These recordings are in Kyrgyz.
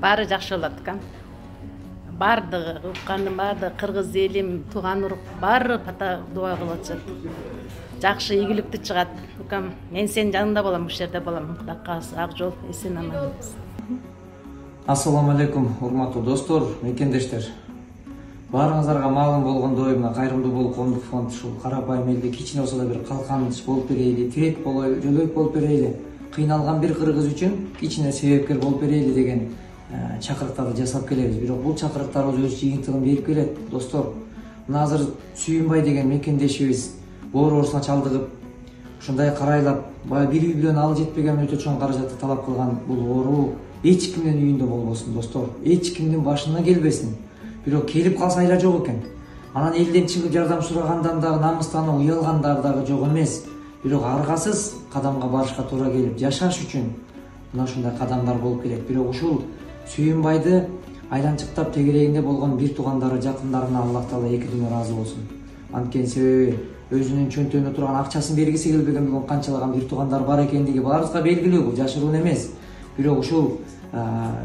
Баары жакшы болот экен. Баардыгы уккандын баардыгы кыргыз элим, тууган урук баары бата дуа кылып атышат. Жакшы ийгиликтүү чыгат. Укам, мен сенин жаныңда болом, ушул жерде болом. Кудай кааласа ак жол, эсен аман. Ассаламу алейкум, урматтуу достор, мекендештер. Баарыңыздарга маалым болгондой, мына кайрымдуу болуп коомдук фонд ушул карапайым элге кичине болсо да бир калканыч болуп берейли, тирет болойлу, жөлөк болуп берейли. Кыйналган бир кыргыз үчүн кичине себепкер болуп берейли деген чакырыктарды жасап келебиз. Бирок бул чакырыктарыбыз өз жыйынтыгын берип келет, достор. Мына азыр Сүйүнбай деген мекендешибиз боор оорусуна чалдыгып, ушундай карайлап, баягы бир үй бүлөнү алы жетпеген өтө чоң каражатты талап кылган бул оору эч кимдин үйүндө болбосун, достор. Эч кимдин башына келбесин. Бирок келип калса айла жок экен. Анан элден чыгып жардам сурагандан дагы намыстанып уялгандар дагы жок эмес. Бирок аргасыз кадамга барышка туура келип, жашаш үчүн мына ушундай кадамдар болуп келет. Бирок ушул Сүйүнбайды айланчыктап тегерегинде болгон бир туугандары, жакындарына Аллах Таала эки дүйнө ыраазы болсун. Анткени себеби өзүнүн чөнтөгүндө турган акчасын бергиси келбеген бүгүн канчалаган бир туугандар бар экендиги баарыбызга белгилүү, бул жашыруун эмес. Бирок ушул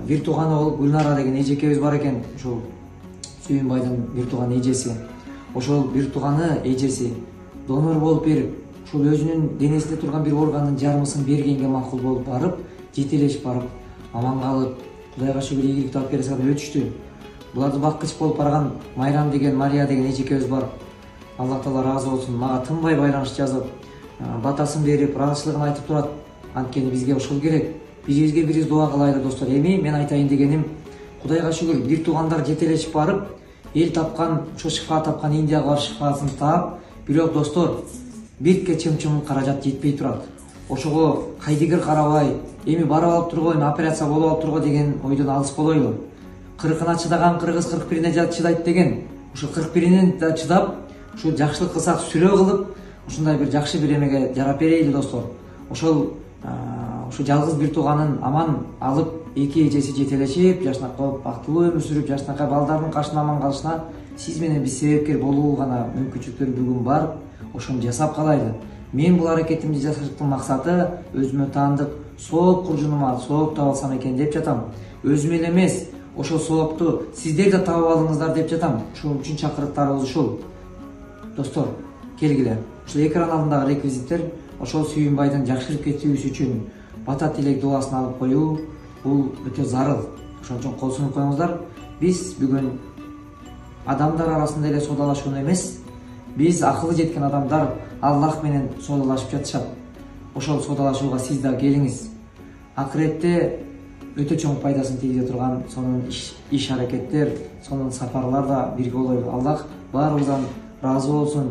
бир тууганы болуп Гүлнара деген эжекебиз бар экен, ушул Сүйүнбайдын бир тууган эжеси. Ошол бир тууганы эжеси донор болуп берип, ушул өзүнүн денесинде турган бир органдын жарымысын бергенге макул болуп барып, жетелешип барып, аман калып, Кудайга шүгүр ийгиликтүү операциядан өтүштү. Буларды баккыч болуп барган Майрам деген, Мария деген эжекебиз бар. Аллах Таала ыраазы болсун, мага тынбай байланыш жазып, батасын берип, ыраазычылыгын айтып турат. Анткени бизге ушул керек. Бирибизге бирибиз дуа кылайлы, достор. Эми мен айтайын дегеним, Кудайга шүгүр, бир туугандар жетелешип барып, эл тапкан, ошо шифа тапкан Индияга барып шифасын таап, бирок достор, бирке чым-чым каражат жетпей турат. Ошого кайдыгер карабай, эми барып алып турго, эми операция болуп алып турго деген ойдон алыс болойлу. 40-ына чыдаган кыргыз 41-ине чыдайт деген. Ушул 41-ине да чыдап, ушул жакшылык кылсак сүрө кылып, ушундай бир жакшы бир эмеге жарап берейли, достор. Ошол жалгыз бир тууганын аман алып, эки эжеси жетелешип, жашнакай бактылуу өмүр сүрүп, жашнакай балдардын кашынан аман калышына сиз менен биз себепкер болуу гана мүмкүнчүлүктөр бүгүн бар. Ошону жасап калайлы. Мен бул аракетимди жасаштын максаты өзүмө таандык сооп куржунума сооп таап алсам экен деп жатам. Өзүм эле эмес, ошол соопту сиздер да таап алыңыздар деп жатам. Ошол үчүн чакырыктарыбыз ушул. Достор, келгиле. Ушул экран алдындагы реквизиттер ошол Сүйүнбайдын жакшырып кетүүсү үчүн бата тилек дуасын алып коюу бул өтө зарыл. Ошон үчүн кол сунуп коюңуздар. Биз бүгүн адамдар арасында эле соодалашууну эмес, биз акылы жеткен адамдар Аллах менен соодалашып жатышат. Ошол соодалашууга сиз да келиңиз. Акыретте өтө чоң пайдасын тийгизе турган сонун иш аракеттер, сонун сапарлар да бирге болойлу. Аллах баарыбыздан ыраазы болсун.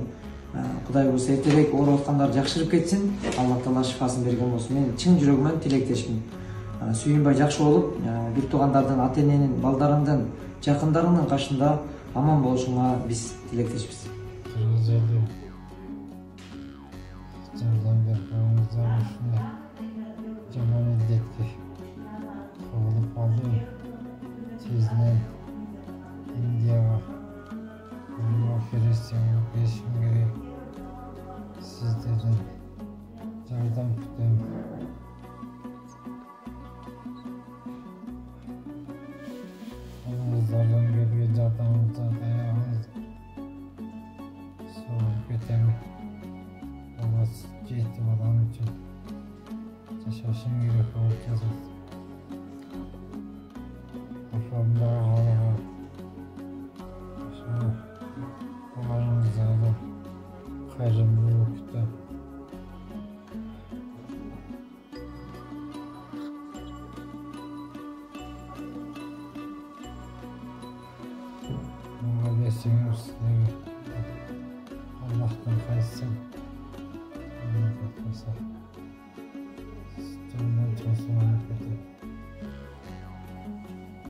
Кудай буйрса эртерээк ооруп аткандар жакшырып кетсин. Аллах Таала шифасын берген болсун. Мен чын жүрөгүмөн тилектешмин. Сүйүнбай жакшы болуп, бир туугандардын, ата-эненин, балдарыңдын, жакындарыңдын кашында аман болушуңа биз тилектешпиз. Жардам бериңиздер, ушундай жаман илдетке кабылып алдым. Тезинен Индияга операция болуп кетишим керек. Сиздерден жардам күтөм. Колуңуздардан келген жардамыңызды аягыңыз сооруп кетем. Жетим адам үчүн жашашым керек болуп жатат. Ошондой колуңуздардан кайрымдуулук күтөм. Мага берсеңиз Аллахтан кайсың. Just